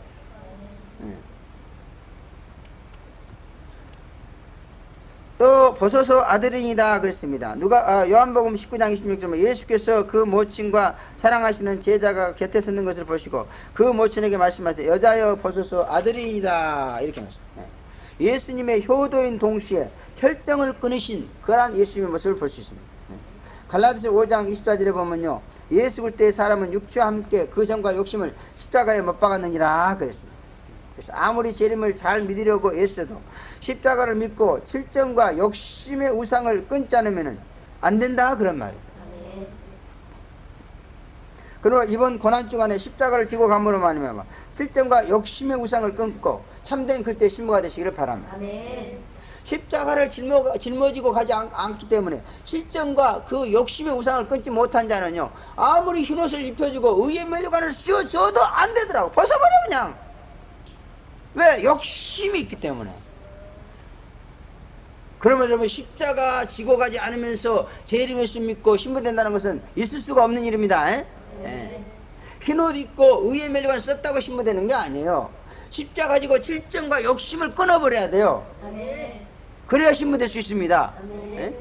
또 보소서 아들이니다 그랬습니다. 요한복음 19장 26절 예수께서 그 모친과 사랑하시는 제자가 곁에 서는 것을 보시고 그 모친에게 말씀하시되 여자여 보소서 아들이니다 이렇게 말씀합니다. 예수님의 효도인 동시에 혈정을 끊으신 그러한 예수님의 모습을 볼 수 있습니다. 갈라디아서 5장 24절에 보면요, 예수 그리스도의 사람은 육체와 함께 그 정과 욕심을 십자가에 못 박았느니라 그랬습니다. 그래서 아무리 재림을 잘 믿으려고 애써도 십자가를 믿고 칠정과 욕심의 우상을 끊지 않으면 안 된다 그런 말이에요. 그러나 이번 고난주간에 십자가를 지고 감으로 말미암아 칠정과 욕심의 우상을 끊고 참된 그리스도의 신부가 되시기를 바랍니다. 아멘. 십자가를 짊어지고 가지 않기 때문에 칠정과 그 욕심의 우상을 끊지 못한 자는요, 아무리 흰옷을 입혀주고 의의 면류관을 씌워줘도 안 되더라고. 벗어버려 그냥. 왜? 욕심이 있기 때문에. 그러면 여러분, 십자가 지고 가지 않으면서 재림예수 믿고 신부된다는 것은 있을 수가 없는 일입니다. 예. 흰옷 입고 의의 면류관을 썼다고 신부되는 게 아니에요. 십자가 지고 칠정과 욕심을 끊어버려야 돼요. 아멘. 그래야 신부될 수 있습니다. 예?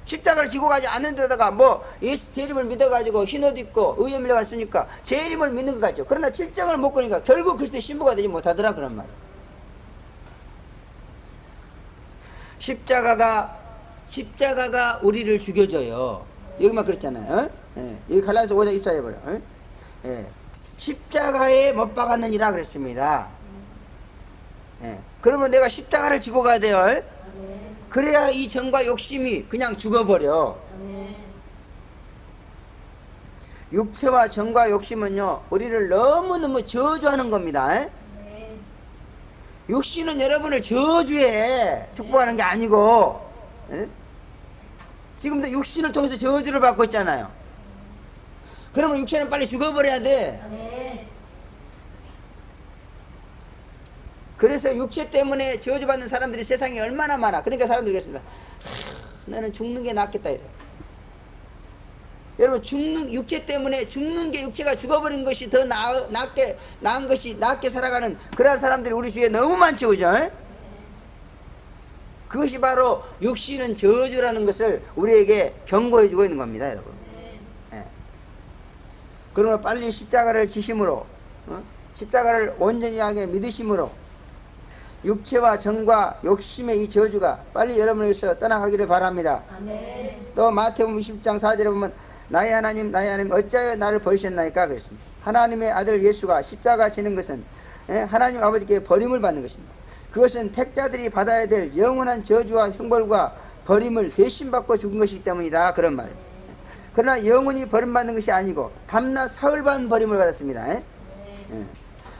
십자가를 지고 가지 않는 데다가 재림을 믿어가지고 흰옷 입고 의의 면류관을 쓰니까 재림을 믿는 것 같죠. 그러나 칠정을 못 끊으니까 결국 그리스도의 신부가 되지 못하더라 그런 말이에요. 십자가가 우리를 죽여줘요. 여기만 그랬잖아요. 예. 여기 갈라디아서 5장 24절 보라. 예. 십자가에 못 박았느니라 그랬습니다. 예. 그러면 내가 십자가를 지고 가야 돼요. 그래야 이 정과 욕심이 그냥 죽어버려. 육체와 정과 욕심은요, 우리를 너무너무 저주하는 겁니다. 육신은 여러분을 저주해 축복하는 게 아니고, 지금도 육신을 통해서 저주를 받고 있잖아요. 그러면 육체는 빨리 죽어버려야 돼. 그래서 육체 때문에 저주받는 사람들이 세상에 얼마나 많아. 그러니까 사람들이 그랬습니다. 나는 죽는 게 낫겠다 이래. 여러분, 육체 때문에 죽는 게, 육체가 죽어버린 것이 더 나은 것이, 낫게 살아가는 그런 사람들이 우리 주위에 너무 많죠, 그죠? 그것이 바로 육신은 저주라는 것을 우리에게 경고해주고 있는 겁니다, 여러분. 그러면 빨리 십자가를 지심으로, 십자가를 온전히 하게 믿으심으로 육체와 정과 욕심의 이 저주가 빨리 여러분에게서 떠나가기를 바랍니다. 또 마태복음 20장 4절에 보면 나의 하나님 어찌하여 나를 버리셨나이까 그랬습니다. 하나님의 아들 예수가 십자가 지는 것은 하나님 아버지께 버림을 받는 것입니다. 그것은 택자들이 받아야 될 영원한 저주와 형벌과 버림을 대신 받고 죽은 것이기 때문이다 그런 말이에요. 그러나 영원히 버림받는 것이 아니고 밤낮 사흘반 버림을 받았습니다.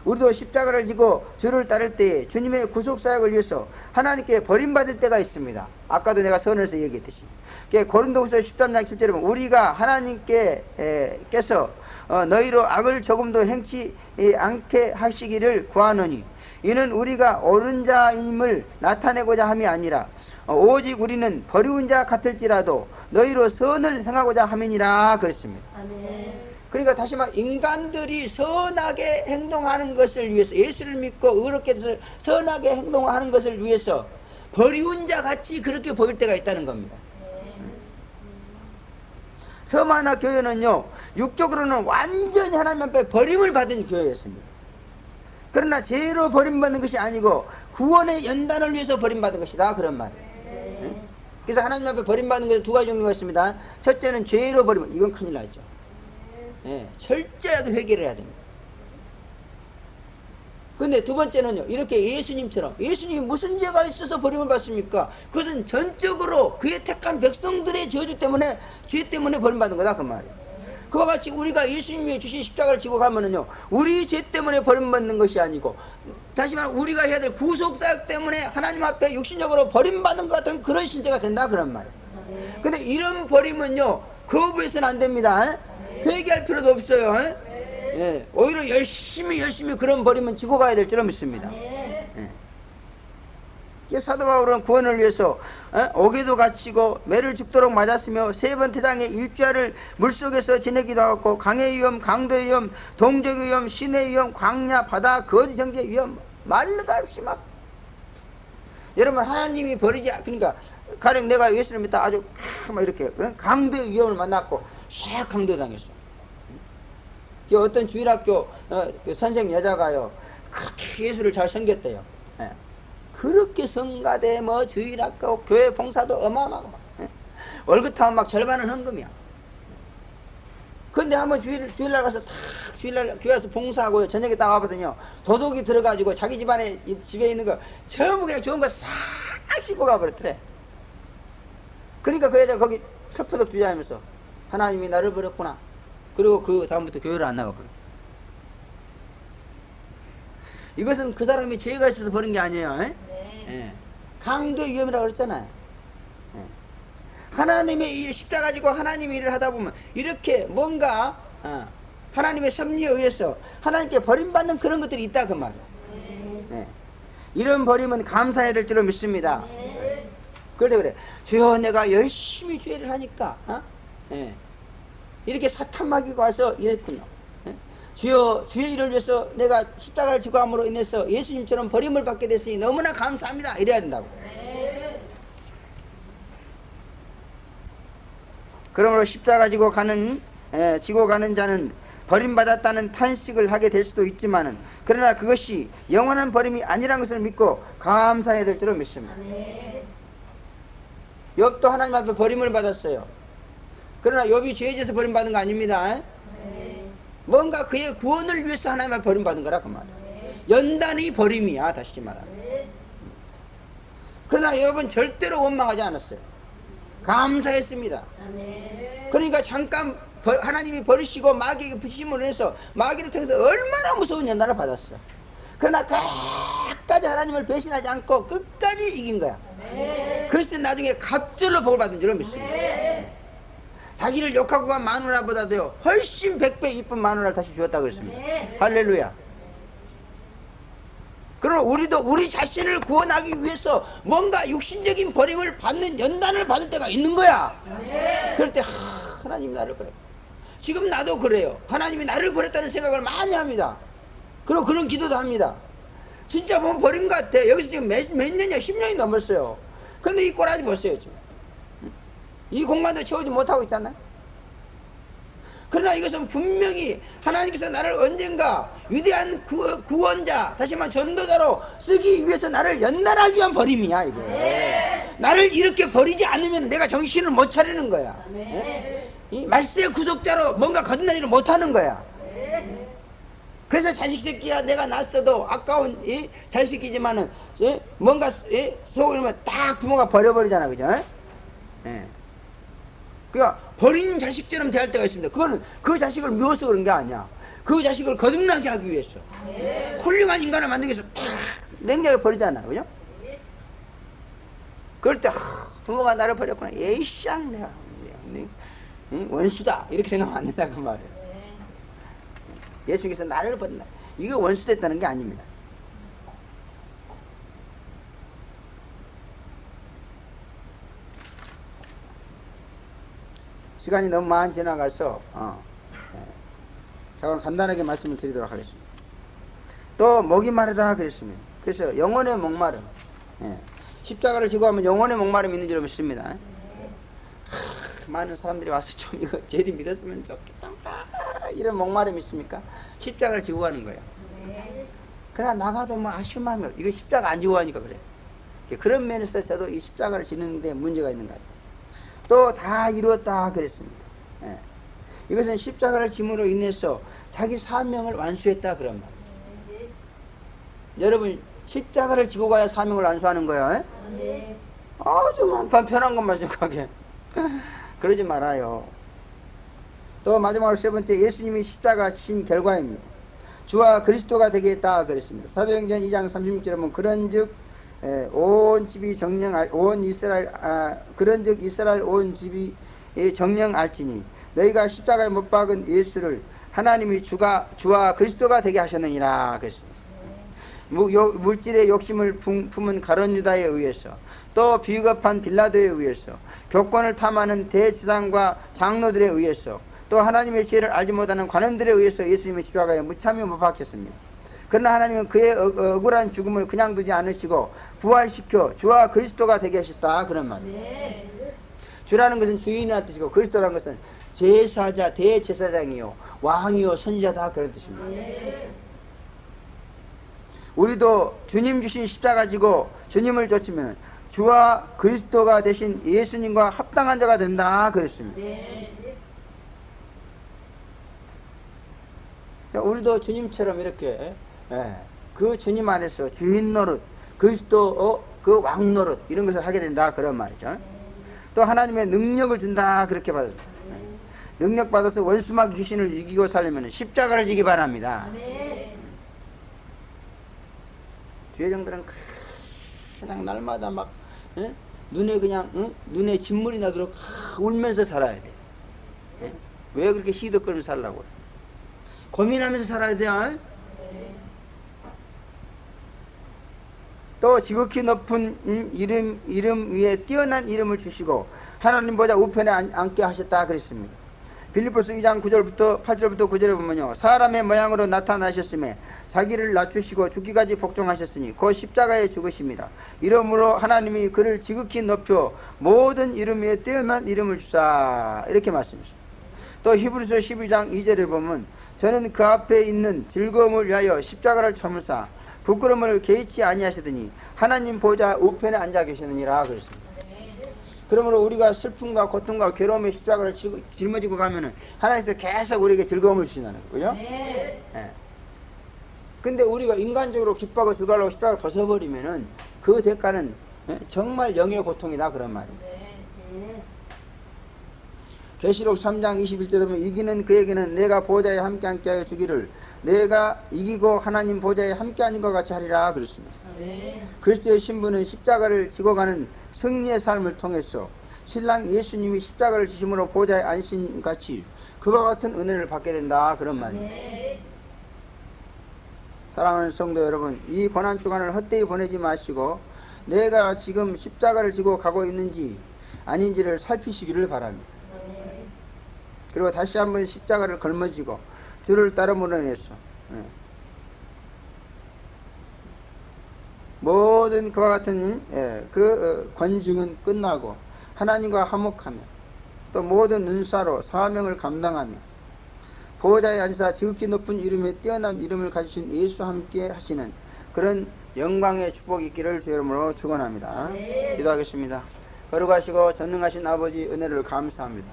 우리도 십자가를 지고 주를 따를 때에 주님의 구속사역을 위해서 하나님께 버림받을 때가 있습니다. 아까도 내가 선언에서 얘기했듯이 고린도후서 13장 7절에 보면 우리가 하나님께서 너희로 악을 조금도 행치 않게 하시기를 구하노니 이는 우리가 옳은 자임을 나타내고자 함이 아니라 오직 우리는 버리운 자 같을지라도 너희로 선을 행하고자 함이니라 그랬습니다. 그러니까 다시 말해 인간들이 선하게 행동하는 것을 위해서 예수를 믿고 의롭게 해서 선하게 행동하는 것을 위해서 버리운 자 같이 그렇게 보일 때가 있다는 겁니다. 서마나 교회는요 육적으로는 완전히 하나님 앞에 버림을 받은 교회였습니다. 그러나 죄로 버림받는 것이 아니고 구원의 연단을 위해서 버림받은 것이다 그런 말이에요. 그래서 하나님 앞에 버림받는 것에 두 가지 종류가 있습니다. 첫째는 죄로 버림, 이건 큰일 나죠. 철저하게 회개를 해야 됩니다. 근데 두 번째는요 이렇게 예수님처럼 예수님이 무슨 죄가 있어서 버림을 받습니까? 그것은 전적으로 그의 택한 백성들의 저주 때문에 죄 때문에 버림받은 거다 그 말이에요. 그와 같이 우리가 예수님이 주신 십자가를 지고 가면은요 우리 죄 때문에 버림받는 것이 아니고 다시 말해 우리가 해야 될 구속사역 때문에 하나님 앞에 육신적으로 버림받은 것 같은 그런 신세가 된다 그런 말이에요. 근데 이런 버림은요 거부해서는 안 됩니다. 회개할 필요도 없어요. 오히려 열심히 그런 버림은 지고 가야 될 줄로 믿습니다. 사도 바울은 구원을 위해서 옥에도 갇히고 매를 죽도록 맞았으며 세 번 태장에 일주일을 물속에서 지내기도 하고 강의 위험, 강도의 위험, 동족의 위험, 신의 위험, 광야, 바다, 거지 정죄의 위험 말로도 할 수 막 여러분 하나님이 버리지 그러니까 가령 내가 예수를 믿다 아주 막 이렇게 강도의 위험을 만났고 샥 강도 당했어. 어떤 주일학교 선생 여자가요 그렇게 예수를 잘 섬겼대요. 그렇게 성가대 뭐 주일학교 교회 봉사도 어마어마하고 월급 타면 막 절반은 헌금이야. 근데 한번 주일날 가서 주일날 교회 와서 봉사하고 저녁에 딱 와보더니요 도둑이 들어가지고 자기 집안에 집에 있는 거 전부 그냥 좋은 거 싹 씹고 가버렸더래. 그러니까 그 여자가 거기 철푸덕 주저하면서 하나님이 나를 버렸구나. 그리고 그 다음부터 교회를 안 나가버려. 이것은 그 사람이 죄가 있어서 버린 게 아니에요. 강도의 위험이라고 그랬잖아요. 하나님의 일 십자가 지고 하나님의 일을 하다 보면 이렇게 뭔가 하나님의 섭리에 의해서 하나님께 버림받는 그런 것들이 있다 그 말이에요. 이런 버림은 감사해야 될 줄로 믿습니다. 그래서 그래 주여 내가 열심히 죄를 하니까 이렇게 사탄 마귀가 와서 이랬군요. 주여 주의 일을 위해서 내가 십자가를 지고 함으로 인해서 예수님처럼 버림을 받게 됐으니 너무나 감사합니다 이래야 된다고. 그러므로 십자가 지고 가는 자는 버림받았다는 탄식을 하게 될 수도 있지만은 그러나 그것이 영원한 버림이 아니라는 것을 믿고 감사해야 될 줄로 믿습니다. 욥도 하나님 앞에 버림을 받았어요. 그러나 욥이 죄에 대해서 버림받은 거 아닙니다. 뭔가 그의 구원을 위해서 하나님 앞에 버림받은 거라 그 말이에요. 연단이 버림이야 다시 말하면. 그러나 여러분 절대로 원망하지 않았어요. 감사했습니다. 그러니까 잠깐 하나님이 버리시고 마귀에게 부심을 해서 마귀를 통해서 얼마나 무서운 연단을 받았어. 그러나 끝까지 하나님을 배신하지 않고 끝까지 이긴 거야. 그랬을 때 나중에 갑절로 복을 받은 줄로 믿습니다. 자기를 욕하고 간 마누라보다도요 훨씬 100배 이쁜 마누라를 다시 주었다 그랬습니다. 할렐루야. 그러나 우리도 우리 자신을 구원하기 위해서 뭔가 육신적인 버림을 받는 연단을 받을 때가 있는 거야. 그럴 때 하나님이 나를 버렸다. 지금 나도 그래요. 하나님이 나를 버렸다는 생각을 많이 합니다. 그리고 그런 기도도 합니다. 진짜 보면 버린 것 같아. 여기서 지금 몇 년이야 10년이 넘었어요. 근데 이 꼬라지 보세요 지금. 이 공간도 채우지 못하고 있잖아요. 그러나 이것은 분명히 하나님께서 나를 언젠가 위대한 구원자, 다시 말해 전도자로 쓰기 위해서 나를 연단하기 위한 버림이야 이게. 나를 이렇게 버리지 않으면 내가 정신을 못 차리는 거야. 이 말세 구속자로 뭔가 거듭난 일을 못하는 거야. 그래서 자식 새끼야 내가 낳았어도 아까운 이 자식 새끼지만은 뭔가 속으면 딱 부모가 버려버리잖아, 그죠? 그러니까 버린 자식처럼 대할 때가 있습니다. 그거는 그 자식을 미워서 그런 게 아니야. 그 자식을 거듭나게 하기 위해서 훌륭한 인간을 만들기 위해서 딱 냉정하게 버리잖아, 그죠? 그럴 때 부모가 나를 버렸구나. 에이씨, 내가 원수다 이렇게 생각하면 안 된다 그 말이에요. 예수님께서 나를 버린다. 이거 원수됐다는 게 아닙니다. 시간이 너무 많이 지나가서 자, 오늘 간단하게 말씀을 드리도록 하겠습니다. 또 목이 마르다 그랬습니다. 그래서 영혼의 목마름, 십자가를 지고 하면 영혼의 목마름이 있는 줄 믿습니다. 많은 사람들이 와서 좀 이거 제리 믿었으면 좋겠다 이런 목마름이 있습니까? 십자가를 지고 가는 거예요. 그러나 나가도 뭐 아쉬운 마음이 이거 십자가 안 지고 가니까 그래. 그런 면에서 저도 이 십자가를 지는데 문제가 있는 것 같아요. 또 다 이루었다 그랬습니다. 이것은 십자가를 짐으로 인해서 자기 사명을 완수했다 그런 말이에요. 여러분 십자가를 지고 가야 사명을 완수하는 거예요. 아주 편한 것만 생각하게 그러지 말아요. 또 마지막으로 세 번째, 예수님이 십자가 지신 결과입니다. 주와 그리스도가 되겠다 그랬습니다. 사도행전 2장 36절에 보면 그런즉 온 집이 온 이스라엘 그런즉 이스라엘 온 집이 정령알지니 너희가 십자가에 못 박은 예수를 하나님이 주와 그리스도가 되게 하셨느니라 그랬습니다. 물질의 욕심을 품은 가룟 유다에 의해서 또 비겁한 빌라도에 의해서 교권을 탐하는 대제사장과 장로들에 의해서 또 하나님의 지혜를 알지 못하는 관원들에 의해서 예수님의 십자가에 무참히 못 박혔습니다. 그러나 하나님은 그의 억울한 죽음을 그냥 두지 않으시고 부활시켜 주와 그리스도가 되게 하셨다 그런 말이에요. 주라는 것은 주인이라는 뜻이고 그리스도라는 것은 제사자, 대제사장이요 왕이요 선지자다 그런 뜻입니다. 우리도 주님 주신 십자가 지고 주님을 쫓으면 주와 그리스도가 되신 예수님과 합당한 자가 된다 그랬습니다. 우리도 주님처럼 이렇게 그 주님 안에서 주인 노릇, 그리스도 그 왕 노릇 이런 것을 하게 된다 그런 말이죠. 또 하나님의 능력을 준다 그렇게 받았습니다. 능력 받아서 원수막 귀신을 이기고 살려면 십자가를 지기 바랍니다. 죄정들은 그냥 날마다 막 눈에 그냥 눈에 진물이 나도록 울면서 살아야 돼. 왜 그렇게 희덕거리면서 살라고 그래? 고민하면서 살아야 돼요. 또 지극히 높은 이름 위에 뛰어난 이름을 주시고 하나님 보좌 우편에 앉게 하셨다 그랬습니다. 빌립보서 2장 9절부터 8절부터 9절에 보면요, 사람의 모양으로 나타나셨음에 자기를 낮추시고 죽기까지 복종하셨으니 그 십자가에 죽으십니다. 이러므로 하나님이 그를 지극히 높여 모든 이름 위에 뛰어난 이름을 주사 이렇게 말씀하십니다. 또 히브리서 12장 2절에 보면 저는 그 앞에 있는 즐거움을 위하여 십자가를 참으사 부끄러움을 개의치 아니하시더니 하나님 보좌 우편에 앉아 계시느니라 그랬습니다. 그러므로 우리가 슬픔과 고통과 괴로움의 십자가를 짊어지고 가면은 하나님께서 계속 우리에게 즐거움을 주시는 거죠. 근데 우리가 인간적으로 기뻐하고 즐거워하고 십자가를 벗어버리면은 그 대가는 정말 영의 고통이다 그런 말입니다. 계시록 3장 21절에 보면 이기는 그에게는 내가 보좌에 함께 하여 주기를 내가 이기고 하나님 보좌에 함께 하는 것 같이 하리라 그랬습니다. 그리스도의 신부는 십자가를 지고 가는 승리의 삶을 통해서 신랑 예수님이 십자가를 지심으로 보좌에 앉으신 같이 그와 같은 은혜를 받게 된다 그런 말입니다. 사랑하는 성도 여러분, 이 고난 주간을 헛되이 보내지 마시고 내가 지금 십자가를 지고 가고 있는지 아닌지를 살피시기를 바랍니다. 그리고 다시 한번 십자가를 걸머지고 주를 따름으로 인해서 모든 그와 같은 권중은 끝나고 하나님과 화목하며 또 모든 은사로 사명을 감당하며 보호자의 앉으사 지극히 높은 이름에 뛰어난 이름을 가지신 예수와 함께 하시는 그런 영광의 축복이 있기를 주의 이름으로 축원합니다. 기도하겠습니다. 거룩하시고 전능하신 아버지 은혜를 감사합니다.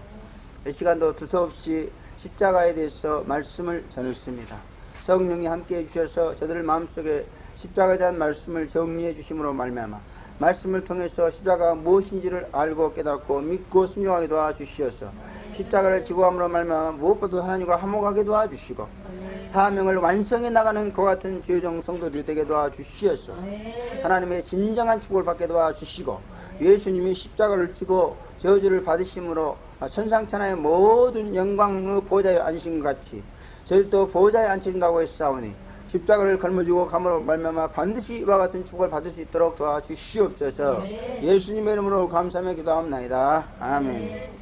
이 시간도 두서없이 십자가에 대해서 말씀을 전했습니다. 성령이 함께해 주셔서 저들 마음속에 십자가에 대한 말씀을 정리해 주심으로 말미암아 말씀을 통해서 십자가가 무엇인지를 알고 깨닫고 믿고 순종하게 도와주시어서 십자가를 지고 함으로 말미암아 무엇보다 하나님과 화목하게 도와주시고 사명을 완성해 나가는 그와 같은 주의종 성도들이 되게 도와주시어서 하나님의 진정한 축복을 받게 도와주시고 예수님이 십자가를 지고 저주를 받으심으로 천상천하의 모든 영광의 보호자에 앉으신 것 같이 저희도 보호자에 앉힌다고 했사오니 십자가를 걸머지고 감으로 말미암아 반드시 이와 같은 축복을 받을 수 있도록 도와주시옵소서. 예수님의 이름으로 감사하며 기도합나이다. 아멘.